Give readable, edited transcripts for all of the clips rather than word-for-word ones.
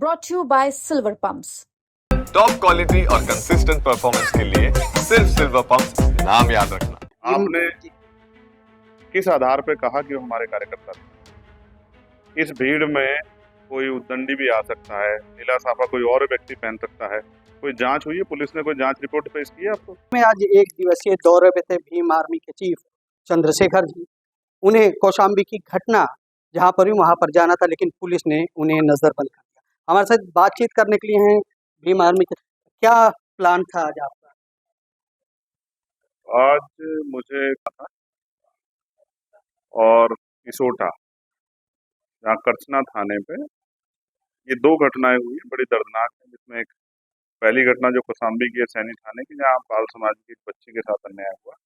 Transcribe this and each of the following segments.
brought to you by Silver Pumps. Top quality और consistent performance के लिए सिर्फ सिल्वर पंप्स, नाम याद रखना। आपने किस आधार पे कहा कि वो हमारे कार्यकर्ता थे? इस भीड़ में कोई उद्दंडी भी आ सकता है, नीला साफा कोई और व्यक्ति पहन सकता है। कोई जांच हुई है? पुलिस ने कोई जांच रिपोर्ट पेश की है आपको? में आज एक दिवसीय दौरे पे थे भीम आर्मी के चीफ चंद्रशेखर जी। उन्हें कौशाम्बी की घटना जहां पर हुई वहां पर जाना था, लेकिन पुलिस ने उन्हें नजरबंद कर दिया। हमारे साथ बातचीत करने के लिए हैं भीम आर्मी के। क्या प्लान था आज आपका? आज मुझे और इसोटा जहाँ करछना थाने पे ये दो घटनाएं हुई बड़ी दर्दनाक है, जिसमें एक पहली घटना जो कौशाम्बी की है सैनी थाने की, जहाँ पाल समाज की एक बच्ची के साथ अन्याय हुआ,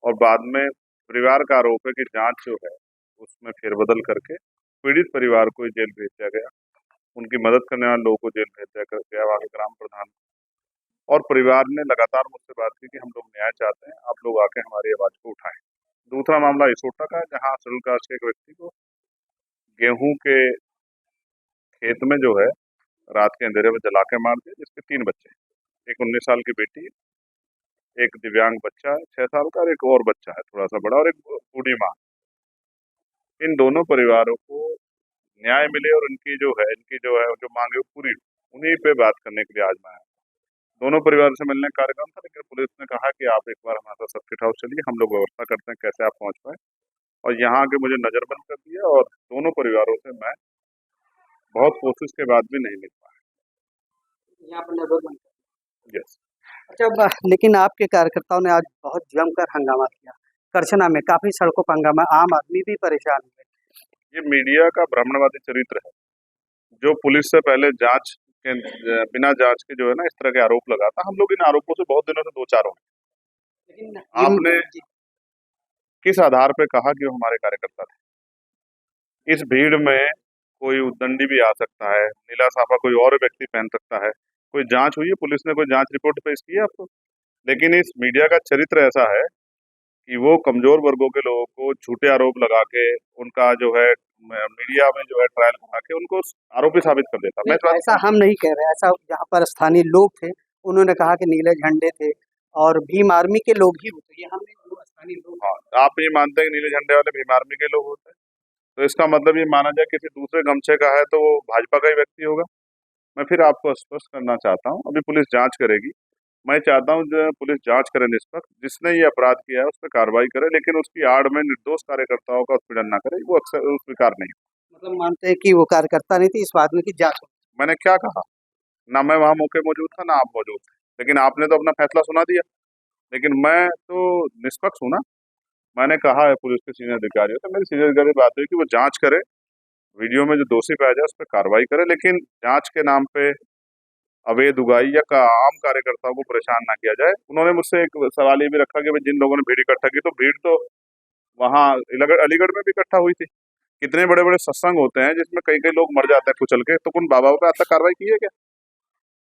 और बाद में परिवार का आरोप है कि जांच जो है उसमें फेरबदल करके पीड़ित परिवार को जेल भेज दिया गया। उनकी मदद करने वाले लोगों को जेल भेज दिया गया, वहाँ के ग्राम प्रधान, और परिवार ने लगातार मुझसे बात की कि हम लोग न्याय चाहते हैं, आप लोग आके हमारी आवाज को उठाएं। दूसरा मामला इसोटा का है, जहाँ शेड्यूल कास्ट के एक व्यक्ति को गेहूं के खेत में जो है रात के अंधेरे में जला के मार दिया, जिसके 3 बच्चे, एक 19 साल की बेटी है, एक दिव्यांग बच्चा है 6 साल का, और एक और बच्चा है थोड़ा सा बड़ा, और एक बूढ़ी माँ। इन दोनों परिवारों को न्याय मिले और इनकी जो मांगे वो पूरी हो, उन्हीं पे बात करने के लिए आज मैं आया। दोनों परिवार से मिलने का कार्यक्रम था, लेकिन पुलिस ने कहा कि आप एक बार हमारे साथ सर्किट हाउस चलिए, हम लोग व्यवस्था करते हैं कैसे आप पहुंच पाए, और यहाँ के मुझे नजरबंद कर दिया, और दोनों परिवारों से मैं बहुत कोशिश के बाद भी नहीं मिल पाया। यहाँ पर नजरबंद कर। यस। अच्छा, लेकिन आपके कार्यकर्ताओं ने आज बहुत जमकर हंगामा किया करछना में, काफी सड़कों पर हंगामा, आम आदमी भी परेशान हुए। ये मीडिया का भ्रमणवादी चरित्र है, जो पुलिस से पहले जांच के बिना जांच के जो है ना इस तरह के आरोप लगाता। हम लोग इन आरोपों से बहुत दिनों से दो चार हो। लेकिन आपने किस आधार पे कहा कि वो हमारे कार्यकर्ता थे? इस भीड़ में कोई उद्दंडी भी आ सकता है, नीला साफा कोई और व्यक्ति पहन सकता है। कोई जांच हुई है? पुलिस ने कोई जांच रिपोर्ट पेश की है आपको? लेकिन इस मीडिया का चरित्र ऐसा है कि वो कमजोर वर्गों के लोगों को झूठे आरोप लगा के उनका जो है मीडिया में जो है ट्रायल करा के उनको आरोपी साबित कर देता। मैं ऐसा हम नहीं कह रहे, ऐसा जहाँ पर स्थानीय लोग थे उन्होंने कहा कि नीले झंडे थे और भीम आर्मी के लोग ही होते, ये हम स्थानीय लोग। हाँ, आप ये मानते हैं कि नीले झंडे वाले भीम आर्मी के लोग होते हैं, तो इसका मतलब ये माना जाए किसी दूसरे गमछे का है तो वो भाजपा का ही व्यक्ति होगा। मैं फिर आपको स्पष्ट करना चाहता हूँ, अभी पुलिस जांच करेगी। मैं चाहता हूँ जो पुलिस जांच करे निष्पक्ष, जिसने ये अपराध किया है उस पर कार्रवाई करे, लेकिन उसकी आड़ में निर्दोष कार्यकर्ताओं का उत्पीड़न ना करे, वो अक्सर स्वीकार नहीं। मतलब मानते हैं कि वो कार्यकर्ता नहीं थी, इस बात में की जांच। मैंने क्या कहा? ना मैं वहां मौके मौजूद था, ना आप मौजूद थे, लेकिन आपने तो अपना फैसला सुना दिया। लेकिन मैं तो निष्पक्ष हूँ ना। मैंने कहा है पुलिस के सीनियर अधिकारियों से, मेरी सीनियर अधिकारी बात हुई कि वो जांच करे, वीडियो में जो दोषी पाया जाए उस पर कार्रवाई करे, लेकिन जांच के नाम पे अवैध उगाई या आम कार्यकर्ताओं को परेशान ना किया जाए। उन्होंने मुझसे एक सवाल ये भी रखा कि जिन लोगों ने भीड़ इकट्ठा की, तो भीड़ तो वहाँ अलीगढ़ में भी इकट्ठा हुई थी। कितने बड़े बड़े सत्संग होते हैं जिसमें कई कई लोग मर जाते हैं कुचल के, तो उन बाबाओं पे आज तक कार्रवाई की है क्या?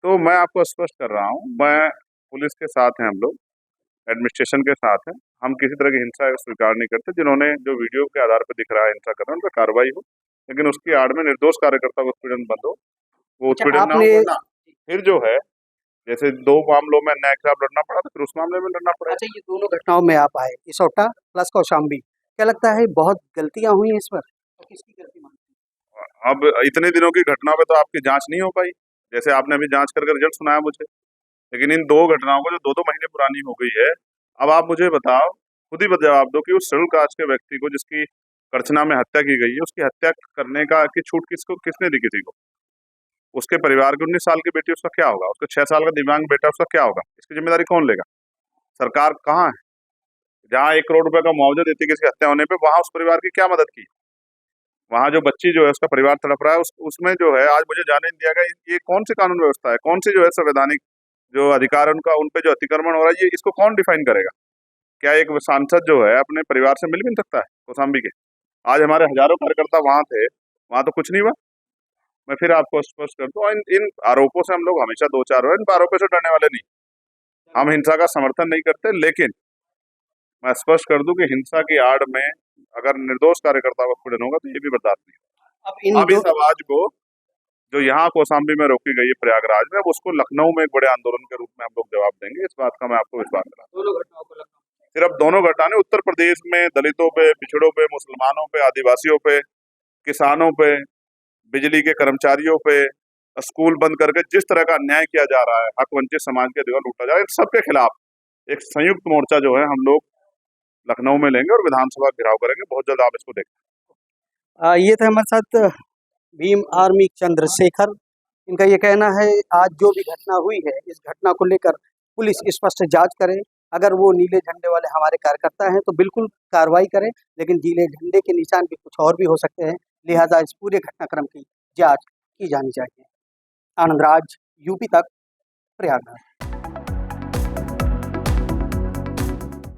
तो मैं आपको स्पष्ट कर रहा हूँ, मैं पुलिस के साथ हैं, हम लोग एडमिनिस्ट्रेशन के साथ हैं। हम किसी तरह की हिंसा स्वीकार नहीं करते। जिन्होंने जो वीडियो के आधार पर दिख रहा है हिंसा कर रहे हैं, उन पर कार्रवाई हो, लेकिन उसकी आड़ में निर्दोष कार्यकर्ता को उत्पीड़न बंद हो, वो उत्पीड़न ना हो ना। फिर जो है जैसे 2 मामलों में अन्याय के खिलाफ लड़ना पड़ा, तो फिर उस मामले में लड़ना पड़ा। अच्छा, ये दोनों घटनाओं में आप आए, इसोटा प्लस कौशाम्बी, क्या लगता है बहुत गलतियां हुई हैं इस पर? किसकी गलती मानते हैं? अब इतने दिनों की घटना पे तो आपकी जांच नहीं हो पाई, जैसे आपने अभी जांच करके रिजल्ट सुनाया मुझे, लेकिन इन 2 घटनाओं को जो 2-2 महीने पुरानी हो गई है, अब आप मुझे बताओ, खुद ही जवाब दो कि उस शेड्यूल कास्ट के व्यक्ति को जिसकी करछना में हत्या की गई है, उसकी हत्या करने की छूट किसने दी किसी को? उसके परिवार की 19 साल की बेटी, उसका क्या होगा? उसका 6 साल का दिव्यांग बेटा, उसका क्या होगा? इसकी जिम्मेदारी कौन लेगा? सरकार कहाँ है? जहाँ 1 करोड़ रुपए का मुआवजा देती है किसी हत्या होने पे, वहां उस परिवार की क्या मदद की? वहां जो बच्ची जो है उसका परिवार तड़प रहा है, उसमें जो है आज मुझे जाने नहीं दिया गया। ये कौन सी कानून व्यवस्था है? कौन सी जो है संवैधानिक जो अधिकार है उनका, उन पे जो अतिक्रमण हो रहा है, ये इसको कौन डिफाइन करेगा? क्या एक सांसद जो है अपने परिवार से मिल भी नहीं सकता है कौशाम्बी के? आज हमारे हजारों कार्यकर्ता वहां थे, वहां तो कुछ नहीं हुआ। मैं फिर आपको स्पष्ट कर दूं, इन आरोपों से हम लोग हमेशा दो चार हुए, इन आरोपों से डरने वाले नहीं। हम हिंसा का समर्थन नहीं करते, लेकिन मैं स्पष्ट कर दूं कि हिंसा की आड़ में अगर निर्दोष कार्यकर्ता का उत्पीड़न होगा तो ये भी बर्दाश्त नहीं। अब इस आवाज को जो यहाँ कौशाम्बी में रोकी गई है प्रयागराज में, अब उसको लखनऊ में एक बड़े आंदोलन के रूप में हम लोग जवाब देंगे। इस बात का मैं आपको विश्वास दिलाता हूं। दोनों घटनाओं को सिर्फ दोनों घटनाएं उत्तर प्रदेश में दलितों पे, पिछड़ों पे, मुसलमानों पे, आदिवासियों पे, किसानों पे, बिजली के कर्मचारियों पे, स्कूल बंद करके जिस तरह का अन्याय किया जा रहा है, हक वंचित समाज के अधिकार लूटा जा रहा है, इन सबके खिलाफ एक संयुक्त मोर्चा जो है हम लोग लखनऊ में लेंगे और विधानसभा घेराव करेंगे। बहुत जल्द आप इसको देखें। ये थे हमारे साथ भीम आर्मी चंद्रशेखर। इनका ये कहना है आज जो भी घटना हुई है, इस घटना को लेकर पुलिस स्पष्ट जांच करे। अगर वो नीले झंडे वाले हमारे कार्यकर्ता हैं तो बिल्कुल कार्रवाई करें, लेकिन नीले झंडे के निशान भी कुछ और भी हो सकते हैं, लिहाजा इस पूरे घटनाक्रम की जांच की जानी चाहिए। आनंद राज, यूपी तक, प्रयागराज।